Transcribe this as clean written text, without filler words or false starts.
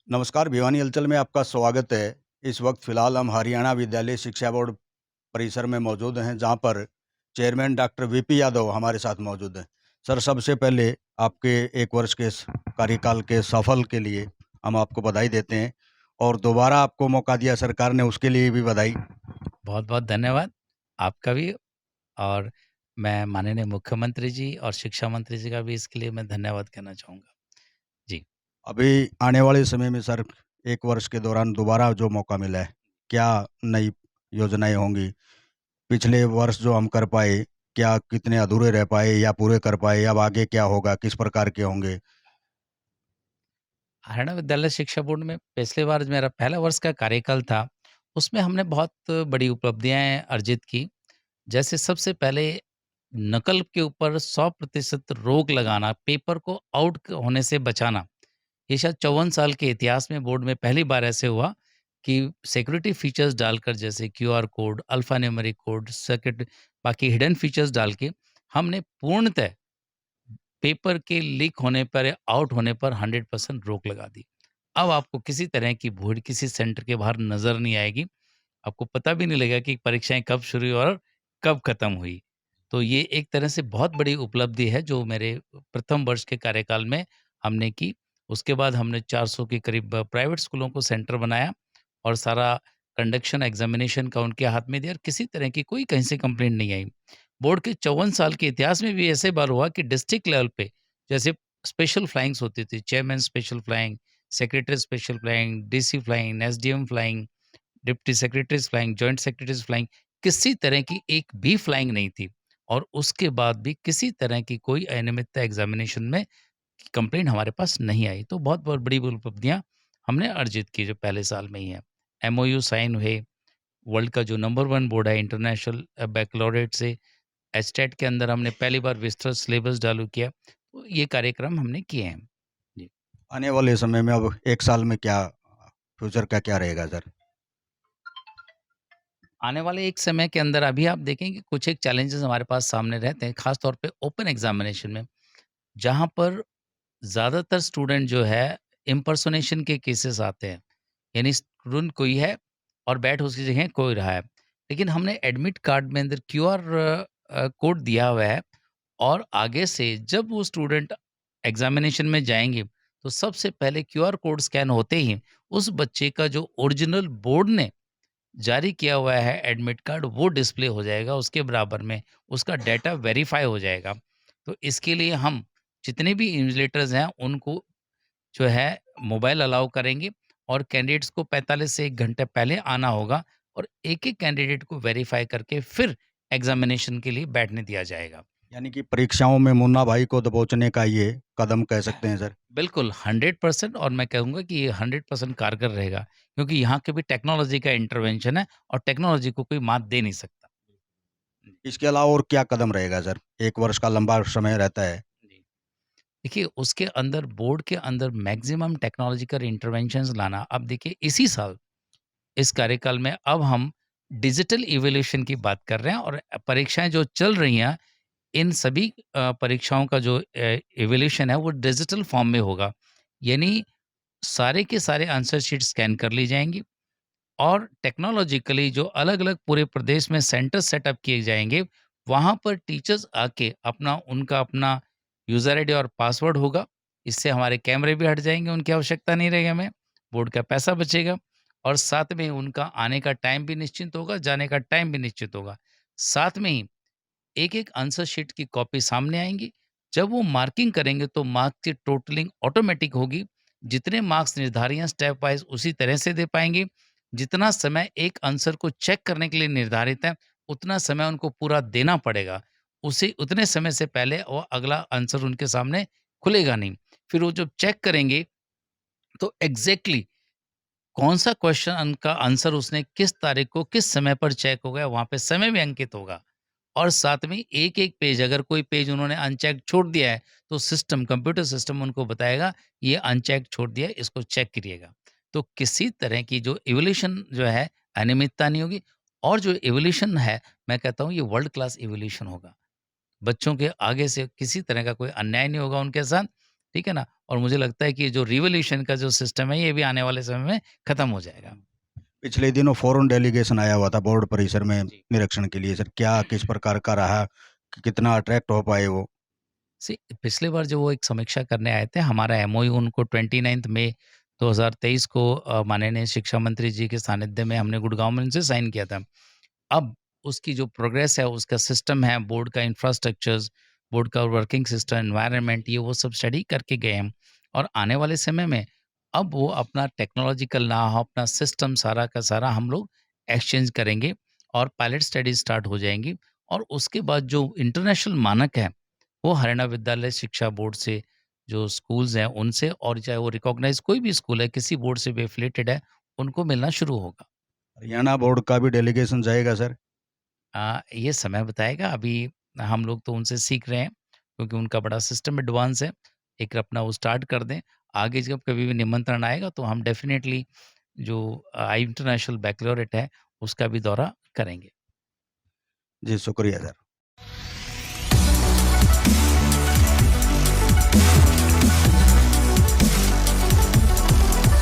नमस्कार, भिवानी हलचल में आपका स्वागत है। इस वक्त फ़िलहाल हम हरियाणा विद्यालय शिक्षा बोर्ड परिसर में मौजूद हैं, जहाँ पर चेयरमैन डॉक्टर वीपी यादव हमारे साथ मौजूद हैं। सर, सबसे पहले आपके 1 वर्ष के कार्यकाल के सफल के लिए हम आपको बधाई देते हैं और दोबारा आपको मौका दिया सरकार ने, उसके लिए भी बधाई। बहुत-बहुत धन्यवाद आपका भी। और मैं माननीय मुख्यमंत्री जी और शिक्षा मंत्री जी का भी इसके लिए मैं धन्यवाद कहना चाहूँगा। जी। अभी आने वाले समय में सर 1 वर्ष के दौरान दोबारा जो मौका मिला है, क्या नई योजनाएँ होंगी? पिछले वर्ष जो हम कर पाए, क्या कितने अधूरे रह पाए या पूरे कर पाए? अब आगे क्या होगा? किस प्रकार के होंगे? हरियाणा विद्यालय शिक्षा बोर्ड में पिछले बार मेरा पहला वर्ष का कार्यकाल था, उसमें हमने बहुत बड़ी उपलब्धियाँ अर्जित की। जैसे सबसे पहले नकल के ऊपर 100% रोक लगाना, पेपर को आउट क होने से बचाना। ये शायद 54 साल के इतिहास में बोर्ड में पहली बार ऐसे हुआ कि सिक्योरिटी फीचर्स डालकर जैसे QR code, alpha numeric code, बाकी हिडन फीचर्स डाल के हमने पूर्णतः पेपर के लीक होने पर या आउट होने पर 100% रोक लगा दी। अब आपको किसी तरह की भीड़ किसी सेंटर के बाहर नज़र नहीं आएगी। आपको पता भी नहीं लगेगा कि परीक्षाएँ कब शुरू हुई और कब खत्म हुई। तो ये एक तरह से बहुत बड़ी उपलब्धि है जो मेरे प्रथम वर्ष के कार्यकाल में हमने की। उसके बाद हमने 400 के करीब प्राइवेट स्कूलों को सेंटर बनाया और सारा कंडक्शन एग्ज़ामिनेशन का उनके हाथ में दिया और किसी तरह की कोई कहीं से कंप्लेंट नहीं आई। बोर्ड के 54 साल के इतिहास में भी ऐसे बार हुआ कि डिस्ट्रिक्ट लेवल पे जैसे स्पेशल फ्लाइंग्स होती थी, chairman special flying, secretary special flying, DC flying, SDM flying, deputy secretaries flying, joint secretaries flying, किसी तरह की एक भी फ्लाइंग नहीं थी और उसके बाद भी किसी तरह की कोई अनियमितता एग्ज़ामिनेशन में कंप्लेंट हमारे पास नहीं आई। तो बहुत-बहुत बड़ी उपलब्धियाँ हमने अर्जित की जो पहले साल में ही हैं। एमओयू साइन हुए, वर्ल्ड का जो नंबर 1 बोर्ड है इंटरनेशनल बैकलॉरेट से एचटेट के अंदर हमने पहली बार विस्तृत सिलेबस चालू किया। तो ये कार्यक्रम हमने किए हैं। जी। आने वाले समय में अब 1 साल में क्या फ्यूचर का क्या रहेगा सर? आने वाले एक समय के अंदर अभी आप देखें कि कुछ एक चैलेंजेस हमारे पास सामने रहते हैं, खास तौर पे ओपन एग्जामिनेशन में, जहाँ पर ज़्यादातर स्टूडेंट जो है इम्पर्सोनेशन के केसेस आते हैं। यानी स्टूडेंट कोई है और बैठ उसकी जगह कोई रहा है। लेकिन हमने एडमिट कार्ड में अंदर क्यूआर कोड दिया हुआ है और आगे से जब वो स्टूडेंट एग्जामिनेशन में जाएँगे, तो सबसे पहले क्यूआर कोड स्कैन होते ही उस बच्चे का जो ओरिजिनल बोर्ड ने जारी किया हुआ है एडमिट कार्ड वो डिस्प्ले हो जाएगा उसके बराबर में, उसका डाटा वेरीफ़ाई हो जाएगा। तो इसके लिए हम जितने भी इन्विजिलेटर्स हैं उनको जो है मोबाइल अलाउ करेंगे और कैंडिडेट्स को 45 से 1 घंटे पहले आना होगा और एक-एक कैंडिडेट को वेरीफ़ाई करके फिर एग्ज़ामिनेशन के लिए बैठने दिया जाएगा। यानी कि परीक्षाओं में मुन्ना भाई को दबोचने का ये कदम कह सकते हैं सर। बिल्कुल 100% और मैं कहूँगा कि ये 100% कारगर रहेगा क्योंकि यहाँ के भी टेक्नोलॉजी का इंटरवेंशन है और टेक्नोलॉजी को कोई मात दे नहीं सकता। इसके अलावा और क्या कदम रहेगा सर? 1 वर्ष का लंबा समय रहता है। जी। देखिए, उसके अंदर बोर्ड के अंदर मैक्सिमम टेक्नोलॉजिकल इंटरवेंशंस लाना। अब देखिए इसी साल, इस कार्यकाल में अब हम डिजिटल इवैल्यूएशन की बात कर रहे हैं और परीक्षाएँ जो चल रही हैं, इन सभी परीक्षाओं का जो इवैल्यूएशन है वो डिजिटल फॉर्म में होगा। यानी सारे के सारे आंसर शीट स्कैन कर ली जाएँगी और टेक्नोलॉजिकली जो अलग-अलग पूरे प्रदेश में सेंटर सेटअप किए जाएँगे, वहाँ पर टीचर्स आके अपना उनका अपना यूज़र आईडी और पासवर्ड होगा। इससे हमारे कैमरे भी हट जाएँगे, उनकी आवश्यकता नहीं रहेगी हमें, बोर्ड का पैसा बचेगा और साथ में उनका आने का टाइम भी निश्चित होगा, जाने का टाइम भी निश्चित होगा। साथ में ही एक-एक आंसर शीट की कॉपी सामने आएँगी। जब वो मार्किंग करेंगे तो मार्क्स की टोटलिंग ऑटोमैटिक होगी। जितने मार्क्स निर्धारित हैं स्टेप वाइज़ उसी तरह से दे पाएँगे। जितना समय एक आंसर को चेक करने के लिए निर्धारित है, उतना समय उनको पूरा देना पड़ेगा। उसी उतने समय से पहले वो अगला आंसर उनके सामने खुलेगा नहीं। फिर वो जब चेक करेंगे तो एग्ज़ैक्टली कौन-सा क्वेश्चन का आंसर उसने किस तारीख को किस समय पर चेक हो गया, वहाँ पे समय भी अंकित होगा। और साथ में एक-एक पेज अगर कोई पेज उन्होंने अनचेक छोड़ दिया है, तो सिस्टम कंप्यूटर सिस्टम उनको बताएगा, ये अनचेक छोड़ दिया है, इसको चेक करिएगा। तो किसी तरह की जो इवोल्यूशन जो है, अनियमितता नहीं होगी और जो इवोल्यूशन है, मैं कहता हूँ ये वर्ल्ड क्लास इवोल्यूशन होगा। बच्चों के आगे से किसी तरह का कोई अन्याय नहीं होगा उनके साथ ठीक है ना? और मुझे लगता है कि ये जो रिवॉल्यूशन का जो सिस्टम है, ये भी आने वाले समय में खत्म हो जाएगा। पिछले दिनों फॉरेन डेलीगेशन आया हुआ था बोर्ड परिसर में जी। निरीक्षण के लिए सर, क्या किस प्रकार का रहा? कितना अट्रैक्ट हो पाए वो? सी पिछली बार जो वो एक समीक्षा करने आए थे, हमारा एमओयू उनको 29 मई 2023 को माननीय शिक्षा मंत्री जी के सानिध्य में हमने गुड़गाँव में उनसे साइन किया था। अब उसकी जो प्रोग्रेस है, उसका सिस्टम है, बोर्ड का इंफ्रास्ट्रक्चर्स, बोर्ड का वर्किंग सिस्टम, एनवायरनमेंट, ये वो सब स्टडी करके गए हम। और आने वाले समय में अब वो अपना टेक्नोलॉजिकल नॉव, अपना सिस्टम सारा का सारा हम लोग एक्सचेंज करेंगे और पायलट स्टडी स्टार्ट हो जाएँगी। और उसके बाद जो इंटरनेशनल मानक है, वो हरियाणा विद्यालय शिक्षा बोर्ड से जो स्कूल्स हैं, उनसे, और चाहे वो रिकॉग्नाइज़ कोई भी स्कूल है, किसी बोर्ड से भी एफिलिएटेड है, उनको मिलना शुरू होगा। हरियाणा बोर्ड का भी डेलीगेशन जाएगा सर? ये समय बताएगा। अभी हम लोग तो उनसे सीख रहे हैं, क्योंकि उनका बड़ा सिस्टम एडवांस है। एक अपना वो स्टार्ट कर दें, आगे जब कभी भी निमंत्रण आएगा तो हम डेफ़िनेटली जो इंटरनेशनल बैकलॉरेट है, उसका भी दौरा करेंगे। जी, शुक्रिया सर।